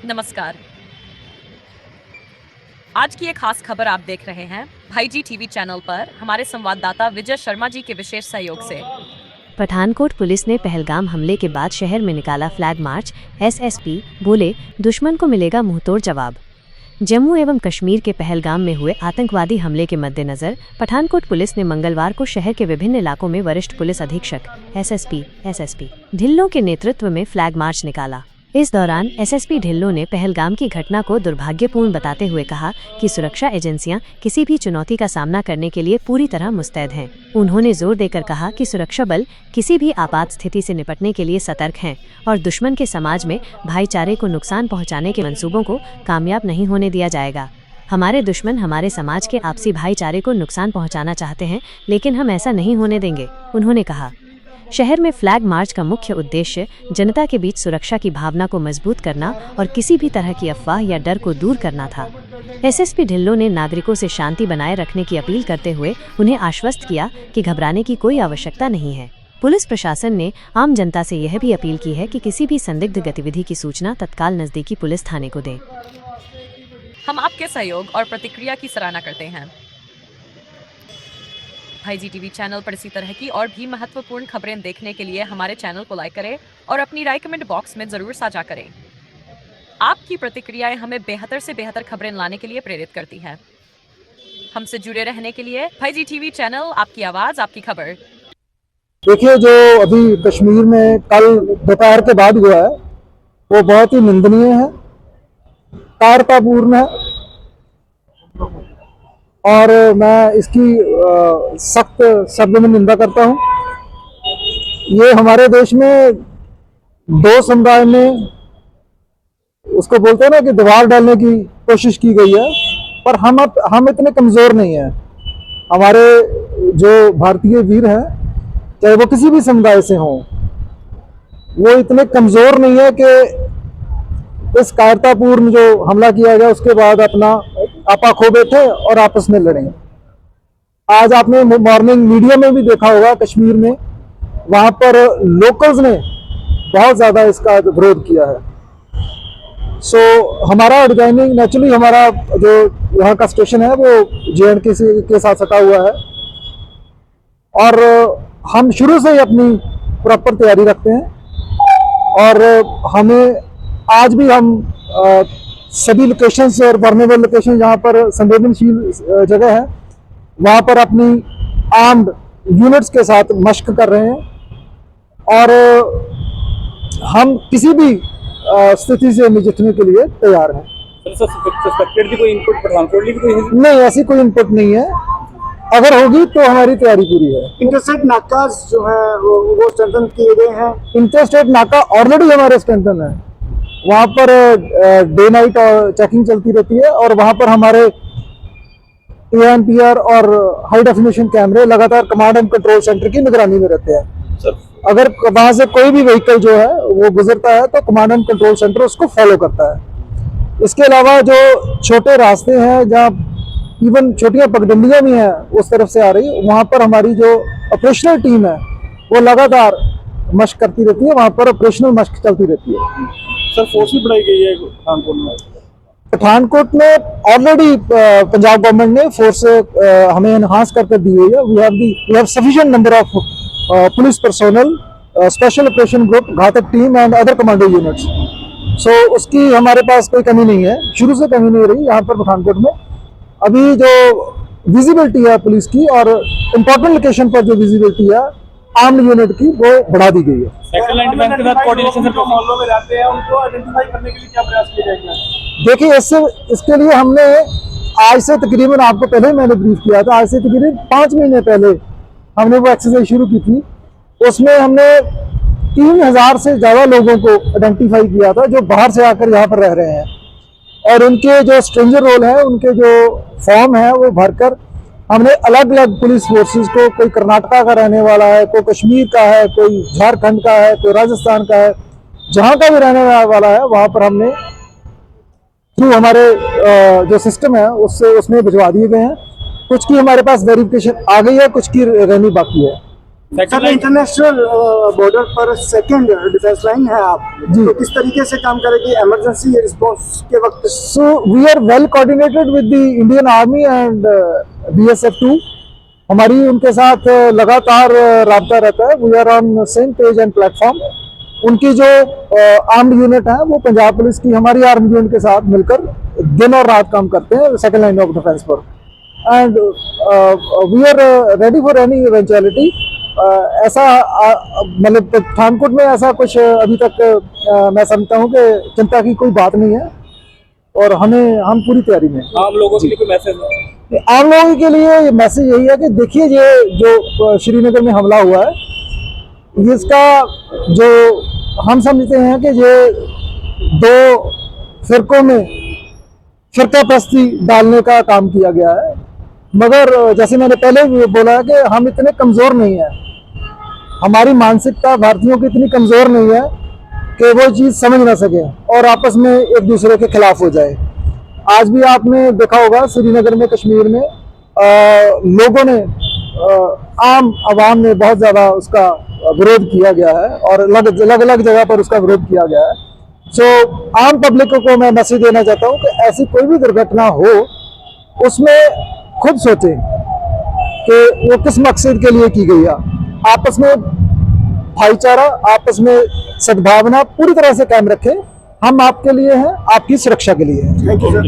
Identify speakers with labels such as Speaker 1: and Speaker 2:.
Speaker 1: नमस्कार। आज की एक खास खबर आप देख रहे हैं भाई जी टीवी चैनल पर हमारे संवाददाता विजय शर्मा जी के विशेष सहयोग से।
Speaker 2: पठानकोट पुलिस ने पहलगाम हमले के बाद शहर में निकाला फ्लैग मार्च। एसएसपी बोले, दुश्मन को मिलेगा मुंहतोड़ जवाब। जम्मू एवं कश्मीर के पहलगाम में हुए आतंकवादी हमले के मद्देनजर पठानकोट पुलिस ने मंगलवार को शहर के विभिन्न इलाकों में वरिष्ठ पुलिस अधीक्षक एसएसपी ढिल्लों के नेतृत्व में फ्लैग मार्च निकाला। इस दौरान एसएसपी ढिल्लों ने पहलगाम की घटना को दुर्भाग्यपूर्ण बताते हुए कहा कि सुरक्षा एजेंसियां किसी भी चुनौती का सामना करने के लिए पूरी तरह मुस्तैद हैं। उन्होंने जोर देकर कहा कि सुरक्षा बल किसी भी आपात स्थिति से निपटने के लिए सतर्क हैं और दुश्मन के समाज में भाईचारे को नुकसान पहुंचाने के मंसूबों को कामयाब नहीं होने दिया जाएगा। हमारे दुश्मन हमारे समाज के आपसी भाईचारे को नुकसान पहुंचाना चाहते हैं, लेकिन हम ऐसा नहीं होने देंगे, उन्होंने कहा। शहर में फ्लैग मार्च का मुख्य उद्देश्य जनता के बीच सुरक्षा की भावना को मजबूत करना और किसी भी तरह की अफवाह या डर को दूर करना था। एसएसपी ढिल्लों ने नागरिकों से शांति बनाए रखने की अपील करते हुए उन्हें आश्वस्त किया कि घबराने की कोई आवश्यकता नहीं है। पुलिस प्रशासन ने आम जनता से यह भी अपील की है कि किसी भी संदिग्ध गतिविधि की सूचना तत्काल नजदीकी पुलिस थाने को दें।
Speaker 1: हम आपके सहयोग और प्रतिक्रिया की सराहना करते हैं। भाई जी टीवी चैनल पर इसी तरह की और भी महत्वपूर्ण खबरें देखने के लिए हमारे चैनल को लाइक करें और अपनी राय कमेंट बॉक्स में जरूर साझा करें। आपकी प्रतिक्रियाएं हमें बेहतर से बेहतर खबरें लाने के लिए प्रेरित करती हैं। हमसे जुड़े रहने के लिए भाई जी टीवी चैनल, आपकी आवाज आपकी खबर।
Speaker 3: देखिए, जो अभी कश्मीर में कल दोपहर के बाद हुआ है वो बहुत ही निंदनीय है, कायरतापूर्ण है और मैं इसकी सख्त शब्द में निंदा करता हूं। ये हमारे देश में दो समुदाय में उसको बोलते हैं ना कि दीवार डालने की कोशिश की गई है, पर हम इतने कमज़ोर नहीं हैं। हमारे जो भारतीय वीर हैं, चाहे वो किसी भी समुदाय से हों, वो इतने कमज़ोर नहीं है कि इस कायरतापूर्ण जो हमला किया गया उसके बाद अपना आपा खो बैठे और आपस में लड़े। आज आपने मॉर्निंग मीडिया में भी देखा होगा, कश्मीर में वहां पर लोकल्स ने बहुत ज्यादा इसका विरोध किया है। हमारा डिजाइनिंग नेचुरली हमारा जो यहाँ का स्टेशन है वो JNK के साथ सटा हुआ है और हम शुरू से ही अपनी प्रॉपर तैयारी रखते हैं और हमें आज भी हम सभी लोकेशंस और वल्नरेबल लोकेशन जहाँ पर संवेदनशील जगह है वहाँ पर अपनी आर्म्ड यूनिट्स के साथ मशक कर रहे हैं और हम किसी भी स्थिति से निपटने के लिए तैयार हैं।
Speaker 4: सस्पेक्टेड की कोई इनपुट पठानकोट की कोई
Speaker 3: नहीं, ऐसी कोई इनपुट नहीं है। अगर होगी तो हमारी तैयारी पूरी है।
Speaker 5: इंटरस्टेट नाका जो है वो स्ट्रेंथन किए गए हैं।
Speaker 3: इंटरस्टेट नाका ऑलरेडी हमारे स्ट्रेंथन है, वहाँ पर डे नाइट चेकिंग चलती रहती है और वहाँ पर हमारे ANPR और हाई डेफिनेशन कैमरे लगातार कमांड एंड कंट्रोल सेंटर की निगरानी में रहते हैं। अगर वहाँ से कोई भी व्हीकल जो है वो गुजरता है तो कमांड एंड कंट्रोल सेंटर उसको फॉलो करता है। इसके अलावा जो छोटे रास्ते हैं जहाँ इवन छोटियाँ पगडंडियाँ भी हैं उस तरफ से आ रही, वहाँ पर हमारी जो ऑपरेशनल टीम है वो लगातार मशक करती रहती है, वहाँ पर ऑपरेशनल मशक चलती रहती है।
Speaker 5: सर, फोर्स भी बढ़ाई गई है पठानकोट में।
Speaker 3: पठानकोट में ऑलरेडी पंजाब गवर्नमेंट ने फोर्स हमें एनहांस करके दी हुई है। We have sufficient number of police personnel, special operation group, Ghatak team and other commando units. उसकी हमारे पास कोई कमी नहीं है, शुरू से कमी नहीं रही यहाँ पर पठानकोट में। अभी जो विजिबिलिटी है पुलिस की और इम्पोर्टेंट लोकेशन पर जो विजिबिलिटी है आर्म्ड यूनिट की वो बढ़ा दी गई है।
Speaker 4: सेक्टर लाइन डिफेंस के साथ कोऑर्डिनेशन से फॉलो में रहते हैं, उनको आइडेंटिफाई करने के लिए क्या प्रयास किए जाएंगे?
Speaker 3: देखिए, इसके लिए हमने आज से तकरीबन, आपको पहले मैंने ब्रीफ किया था, आज से तकरीबन 5 महीने पहले हमने वो एक्सरसाइज शुरू की थी। उसमें हमने 3000 से ज़्यादा लोगों को आइडेंटिफाई किया था जो बाहर से आकर यहाँ पर रह रहे हैं और उनके जो स्ट्रेंजर रोल है, उनके जो फॉर्म है वो भरकर हमने अलग अलग पुलिस फोर्सेस को, कोई कर्नाटका का रहने वाला है, कोई कश्मीर का है, कोई झारखंड का है, कोई राजस्थान का है, जहाँ का भी रहने वाला है वहाँ पर हमने थ्रू हमारे जो सिस्टम है उसमें भिजवा दिए गए हैं। कुछ की हमारे पास वेरिफिकेशन आ गई है, कुछ की रहनी बाकी है।
Speaker 5: सर इंटरनेशनल बॉर्डर पर सेकंड डिफेंस लाइन है आप
Speaker 3: जी।
Speaker 5: तो किस तरीके से काम करेगी इमरजेंसी रिस्पांस के वक्त?
Speaker 3: So we are well coordinated with the Indian Army and BSF-2. हमारी उनके साथ लगातार राब्ता रहता है. We are on same page and platform. उनकी जो आर्म्ड यूनिट है वो पंजाब पुलिस की हमारी आर्म्ड यूनिट के साथ मिलकर दिन और रात काम करते हैं सेकंड लाइन ऑफ डिफेंस पर. And we are ready for any eventuality. ऐसा मतलब पठानकोट में ऐसा कुछ अभी तक मैं समझता हूँ कि चिंता की कोई बात नहीं है और हम पूरी तैयारी में हैं.
Speaker 4: आम लोगों के लिए कोई मैसेज है?
Speaker 3: आम लोगों के लिए मैसेज यही है कि देखिए ये जो श्रीनगर में हमला हुआ है इसका जो हम समझते हैं कि ये दो फिरकों में फिरकापरस्ती डालने का काम किया गया है. मगर जैसे मैंने पहले भी बोला कि हम इतने कमज़ोर नहीं हैं. हमारी मानसिकता भारतीयों की इतनी कमज़ोर नहीं है कि वो चीज़ समझ ना सके और आपस में एक दूसरे के खिलाफ हो जाए. आज भी आपने देखा होगा श्रीनगर में कश्मीर में लोगों ने आम आवाम ने बहुत ज़्यादा उसका विरोध किया गया है और अलग अलग जगह पर उसका विरोध किया गया है. सो आम पब्लिक को मैं मैसेज देना चाहता हूँ कि ऐसी कोई भी दुर्घटना हो उसमें खुद सोचें कि वो किस मकसद के लिए की गई है. आपस में भाईचारा, आपस में सद्भावना पूरी तरह से कायम रखें. हम आपके लिए हैं, आपकी सुरक्षा के लिए हैं.
Speaker 5: Thank you sir.